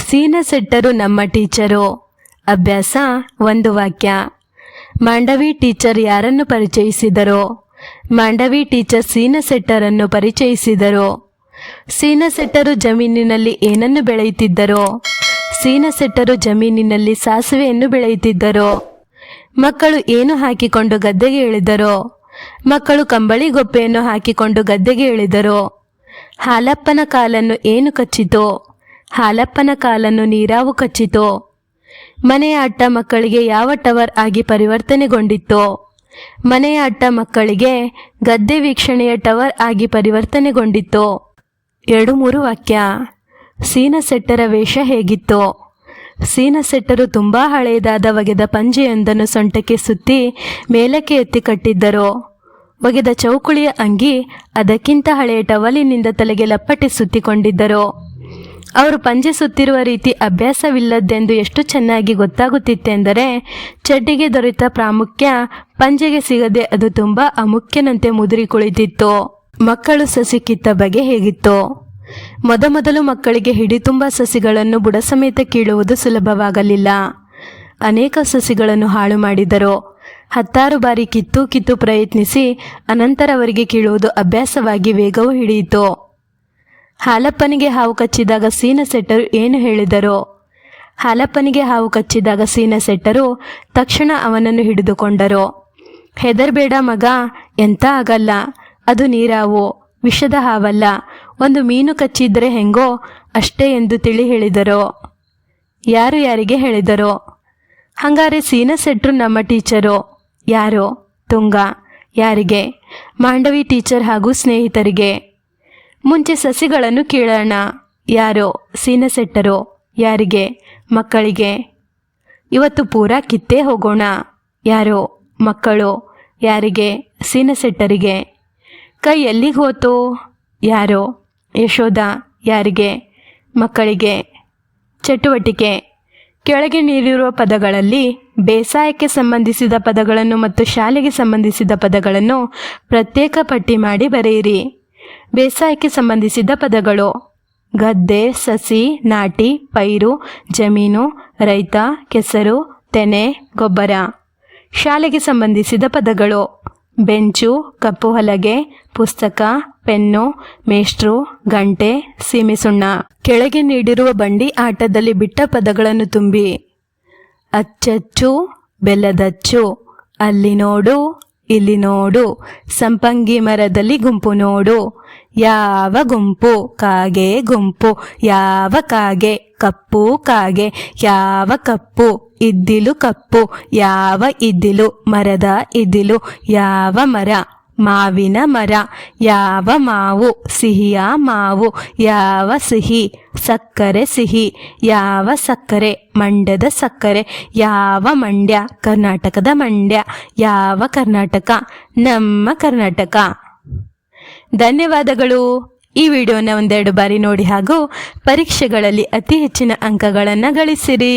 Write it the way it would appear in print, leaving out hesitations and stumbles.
ಸೀನಸೆಟ್ಟರು ನಮ್ಮ ಟೀಚರು. ಅಭ್ಯಾಸ ಒಂದು ವಾಕ್ಯ. ಮಾಂಡವಿ ಟೀಚರ್ ಯಾರನ್ನು ಪರಿಚಯಿಸಿದರು? ಮಾಂಡವಿ ಟೀಚರ್ ಸೀನಸೆಟ್ಟರನ್ನು ಪರಿಚಯಿಸಿದರು. ಸೀನಸೆಟ್ಟರು ಜಮೀನಿನಲ್ಲಿ ಏನನ್ನು ಬೆಳೆಯುತ್ತಿದ್ದರು? ಸೀನಸೆಟ್ಟರು ಜಮೀನಿನಲ್ಲಿ ಸಾಸಿವೆಯನ್ನು ಬೆಳೆಯುತ್ತಿದ್ದರು. ಮಕ್ಕಳು ಏನು ಹಾಕಿಕೊಂಡು ಗದ್ದೆಗೆ ಇಳಿದರು? ಮಕ್ಕಳು ಕಂಬಳಿ ಗೊಪ್ಪೆಯನ್ನು ಹಾಕಿಕೊಂಡು ಗದ್ದೆಗೆ ಇಳಿದರು. ಹಾಲಪ್ಪನ ಕಾಲನ್ನು ಏನು ಕಚ್ಚಿತು? ಹಾಲಪ್ಪನ ಕಾಲನ್ನು ನೀರಾವು ಕಚ್ಚಿತು. ಮನೆಯ ಅಟ್ಟ ಮಕ್ಕಳಿಗೆ ಯಾವ ಟವರ್ ಆಗಿ ಪರಿವರ್ತನೆಗೊಂಡಿತ್ತು? ಮನೆಯ ಅಟ್ಟ ಮಕ್ಕಳಿಗೆ ಗದ್ದೆ ವೀಕ್ಷಣೆಯ ಟವರ್ ಆಗಿ ಪರಿವರ್ತನೆಗೊಂಡಿತ್ತು. 2-3 ವಾಕ್ಯ. ಸೀನಸೆಟ್ಟರ ವೇಷ ಹೇಗಿತ್ತು? ಸೀನಸೆಟ್ಟರು ತುಂಬ ಹಳೆಯದಾದ ಒಗೆದ ಪಂಜೆಯೊಂದನ್ನು ಸೊಂಟಕ್ಕೆ ಸುತ್ತಿ ಮೇಲಕ್ಕೆ ಎತ್ತಿ ಕಟ್ಟಿದ್ದರು. ಒಗೆದ ಚೌಕುಳಿಯ ಅಂಗಿ ಅದಕ್ಕಿಂತ ಹಳೆಯ ಟವಲಿನಿಂದ ತಲೆಗೆ ಲಪ್ಪಟೆ ಸುತ್ತಿಕೊಂಡಿದ್ದರು. ಅವರು ಪಂಜೆ ಸುತ್ತಿರುವ ರೀತಿ ಅಭ್ಯಾಸವಿಲ್ಲದ್ದೆಂದು ಎಷ್ಟು ಚೆನ್ನಾಗಿ ಗೊತ್ತಾಗುತ್ತಿತ್ತೆಂದರೆ ಚಡ್ಡಿಗೆ ದೊರೆತ ಪ್ರಾಮುಖ್ಯ ಪಂಜೆಗೆ ಸಿಗದೆ ಅದು ತುಂಬ ಅಮುಖ್ಯನಂತೆ ಮುದುರಿ ಕುಳಿತಿತ್ತು. ಮಕ್ಕಳು ಸಸಿ ಕಿತ್ತ ಬಗೆ ಹೇಗಿತ್ತು? ಮೊದಮೊದಲು ಮಕ್ಕಳಿಗೆ ಹಿಡಿ ತುಂಬ ಸಸಿಗಳನ್ನು ಬುಡ ಸಮೇತ ಕೀಳುವುದು ಸುಲಭವಾಗಲಿಲ್ಲ. ಅನೇಕ ಸಸಿಗಳನ್ನು ಹಾಳು ಮಾಡಿದರು. 10 ಬಾರಿ ಕಿತ್ತು ಪ್ರಯತ್ನಿಸಿ ಅನಂತರ ಅವರಿಗೆ ಕೀಳುವುದು ಅಭ್ಯಾಸವಾಗಿ ವೇಗವೂ ಹಿಡಿಯಿತು. ಹಾಲಪ್ಪನಿಗೆ ಹಾವು ಕಚ್ಚಿದಾಗ ಸೀನಸೆಟ್ಟರು ಏನು ಹೇಳಿದರು? ಹಾಲಪ್ಪನಿಗೆ ಹಾವು ಕಚ್ಚಿದಾಗ ಸೀನಸೆಟ್ಟರು ತಕ್ಷಣ ಅವನನ್ನು ಹಿಡಿದುಕೊಂಡರು. ಹೆದರ್ಬೇಡ ಮಗ, ಎಂತ ಆಗಲ್ಲ, ಅದು ನೀರಾವು, ವಿಷದ ಹಾವಲ್ಲ, ಒಂದು ಮೀನು ಕಚ್ಚಿದ್ರೆ ಹೆಂಗೋ ಅಷ್ಟೇ ಎಂದು ತಿಳಿ ಹೇಳಿದರು. ಯಾರು ಯಾರಿಗೆ ಹೇಳಿದರು? ಹಂಗಾರೆ ಸೀನಸೆಟ್ರು ನಮ್ಮ ಟೀಚರು. ಯಾರು? ತುಂಗ. ಯಾರಿಗೆ? ಮಾಂಡವಿ ಟೀಚರ್ ಹಾಗೂ ಸ್ನೇಹಿತರಿಗೆ. ಮುಂಚೆ ಸಸಿಗಳನ್ನು ಕೀಳೋಣ. ಯಾರು? ಸೀನಸೆಟ್ಟರು. ಯಾರಿಗೆ? ಮಕ್ಕಳಿಗೆ. ಇವತ್ತು ಪೂರಾ ಕಿತ್ತೇ ಹೋಗೋಣ. ಯಾರು? ಮಕ್ಕಳು. ಯಾರಿಗೆ? ಸೀನಸೆಟ್ಟರಿಗೆ. ಕೈ ಎಲ್ಲಿಗೆ ಹೋತು? ಯಾರು? ಯಶೋಧ. ಯಾರಿಗೆ? ಮಕ್ಕಳಿಗೆ. ಚಟುವಟಿಕೆ. ಕೆಳಗೆ ನೀಡಿರುವ ಪದಗಳಲ್ಲಿ ಬೇಸಾಯಕ್ಕೆ ಸಂಬಂಧಿಸಿದ ಪದಗಳನ್ನು ಮತ್ತು ಶಾಲೆಗೆ ಸಂಬಂಧಿಸಿದ ಪದಗಳನ್ನು ಪ್ರತ್ಯೇಕ ಪಟ್ಟಿ ಮಾಡಿ ಬರೆಯಿರಿ. ಬೇಸಾಯಕ್ಕೆ ಸಂಬಂಧಿಸಿದ ಪದಗಳು: ಗದ್ದೆ, ಸಸಿ, ನಾಟಿ, ಪೈರು, ಜಮೀನು, ರೈತ, ಕೆಸರು, ತೆನೆ, ಗೊಬ್ಬರ. ಶಾಲೆಗೆ ಸಂಬಂಧಿಸಿದ ಪದಗಳು: ಬೆಂಚು, ಕಪ್ಪು ಹಲಗೆ, ಪುಸ್ತಕ, ಪೆನ್ನು, ಮೇಷ್ಟ್ರು, ಗಂಟೆ, ಸೀಮೆಸುಣ್ಣ. ಕೆಳಗೆ ನೀಡಿರುವ ಬಂಡಿ ಆಟದಲ್ಲಿ ಬಿಟ್ಟ ಪದಗಳನ್ನು ತುಂಬಿ. ಅಚ್ಚಚ್ಚು, ಬೆಲ್ಲದಚ್ಚು, ಅಲ್ಲಿ ನೋಡು, ಇಲ್ಲಿ ನೋಡು, ಸಂಪಂಗಿ ಮರದಲ್ಲಿ ಗುಂಪು ನೋಡು. ಯಾವ ಗುಂಪು? ಕಾಗೆ ಗುಂಪು. ಯಾವ ಕಾಗೆ? ಕಪ್ಪು ಕಾಗೆ. ಯಾವ ಕಪ್ಪು? ಇದ್ದಿಲು ಕಪ್ಪು. ಯಾವ ಇದ್ದಿಲು? ಮರದ ಇದ್ದಿಲು. ಯಾವ ಮರ? ಮಾವಿನ ಮರ. ಯಾವ ಮಾವು? ಸಿಹಿಯ ಮಾವು. ಯಾವ ಸಿಹಿ? ಸಕ್ಕರೆ ಸಿಹಿ. ಯಾವ ಸಕ್ಕರೆ? ಮಂಡ್ಯದ ಸಕ್ಕರೆ. ಯಾವ ಮಂಡ್ಯ? ಕರ್ನಾಟಕದ ಮಂಡ್ಯ. ಯಾವ ಕರ್ನಾಟಕ? ನಮ್ಮ ಕರ್ನಾಟಕ. ಧನ್ಯವಾದಗಳು. ಈ ವಿಡಿಯೋನ 1-2 ಬಾರಿ ನೋಡಿ ಹಾಗೂ ಪರೀಕ್ಷೆಗಳಲ್ಲಿ ಅತಿ ಹೆಚ್ಚಿನ ಅಂಕಗಳನ್ನು ಗಳಿಸಿರಿ.